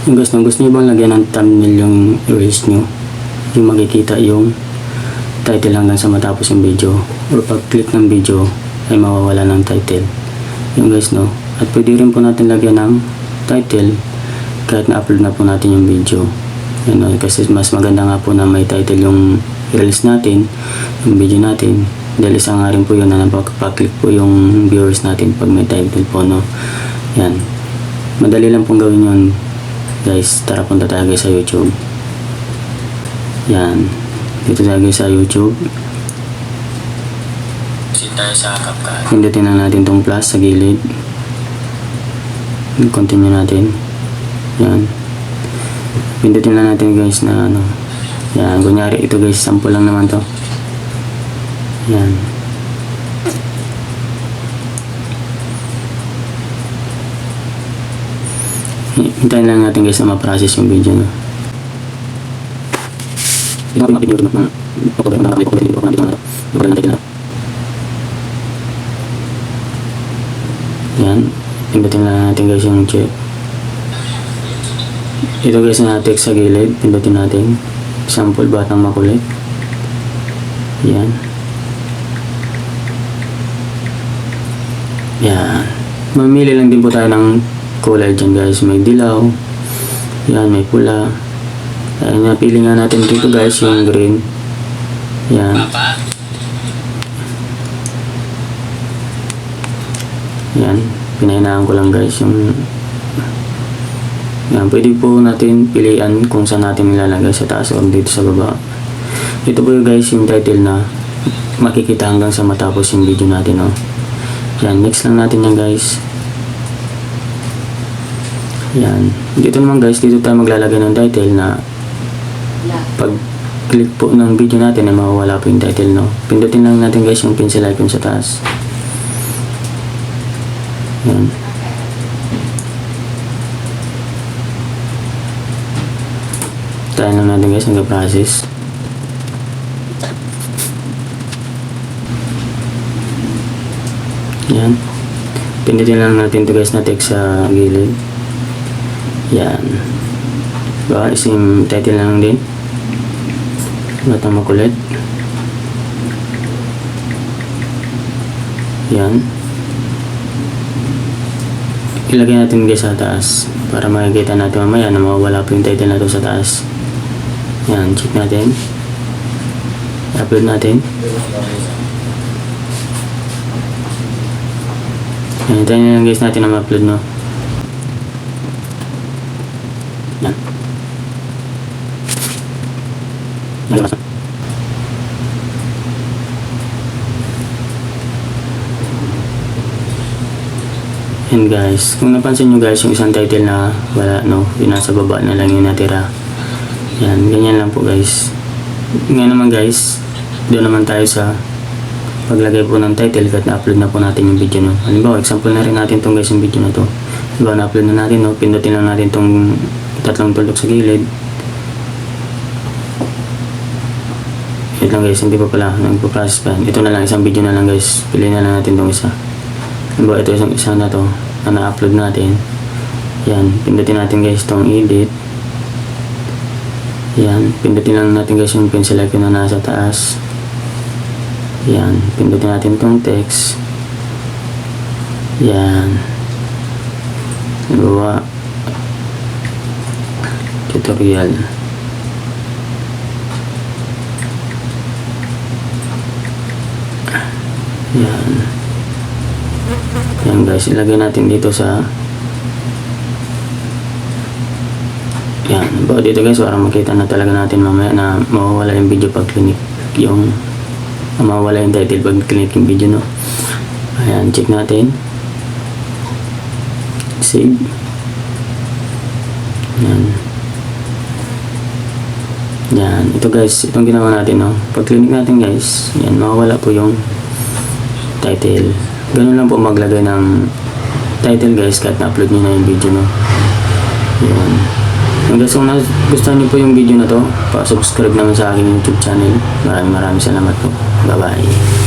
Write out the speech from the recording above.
Yung guys, gusto nyo bang lagyan ng thumbnail yung erase nyo, yung makikita yung title hanggang sa matapos yung video, or pag click ng video ay mawawala ng title yung guys, no. At pwede rin po natin lagyan ng title kahit na-upload na po natin yung video, yun, no? Kasi mas maganda nga po na may title yung release natin, yung video natin, dahil isa nga rin po yun na napapaklik po yung viewers natin pag may title po, no. Yan, madali lang pong gawin yun guys. Tara, punta tayo guys sa YouTube. Yan, dito tayo guys sa YouTube. Tayo sa CapCut. Pindutin na natin tong plus sa gilid. Continue natin. Yan, pindutin na natin guys na ano. Yan, kunyari ito guys, sample lang naman to. Yan, hintayin lang natin guys na ma-process yung video, no. Yan, pindutin lang natin guys yung check. Ito guys na text sa gilid, pindutin natin sample batang makulit. Yan, yan, mamili lang din po tayo ng kulay dyan guys. May dilaw, yan, may pula. Ayan, napili nga natin dito guys yung green. Yan, yan, pinahinaan ko lang guys yung yan. Pwede po natin pilian kung saan natin ilalagay, sa taas o dito sa baba. Ito po yung guys yung title na makikita hanggang sa matapos yung video natin, no? Yan, next lang natin yan guys. Yan, dito naman guys, dito tayo maglalagay ng title na pag click po ng video natin ay mawawala po yung title, no. Pindutin lang natin guys yung pencil icon sa taas. Yan, tayo lang natin guys nag-process. Yan, pindutin lang natin to guys na text sa gilid. Yan, baka isim title lang din, batang makulit. Yan, ilagay natin guys sa taas para makikita natin mamaya na mawawala po yung title na to sa taas. Yan, check natin, upload natin. Yan, tayo na lang guys natin na ma-upload, no. Yan, yan guys, kung napansin nyo guys yung isang title na wala, no, yung nasa baba na lang yung natira. Yan, ganyan lang po guys. Ngayon naman guys, doon naman tayo sa paglagay po ng title kahit na-upload na po natin yung video, no. Halimbawa, example na rin natin tong guys yung video na to. Halimbawa, na-upload na natin, no, pindutin lang natin tong tatlong tuldok sa gilid. Ito lang guys, hindi pa pala nagpo-process pa. Ito na lang, isang video na lang guys, piliin na lang natin tong isa. Halimbawa, ito isang isa na to na na-upload natin. Yan, pindutin natin guys tong edit. Yan, pindutin lang natin guys yung pencil icon na nasa taas. Yan, pindutin natin tong text. Yan, gawa tutorial. Yan, yan guys, ilagay natin dito sa yan, bago dito guys, para makita na talaga natin mamaya na mawawala yung video pag click yung mawawala yung title pag click yung video, no. Ayan, check natin, save. Yan, yan, ito guys, itong ginawa natin, no. Pag click natin guys, yan, mawawala po yung title. Ganun lang po maglagay ng title guys kahit na-upload nyo na yung video, no. Yan. Guys, kung gusto niyo po yung video na to, pa-subscribe naman sa aking YouTube channel. Maraming salamat po. Bye bye.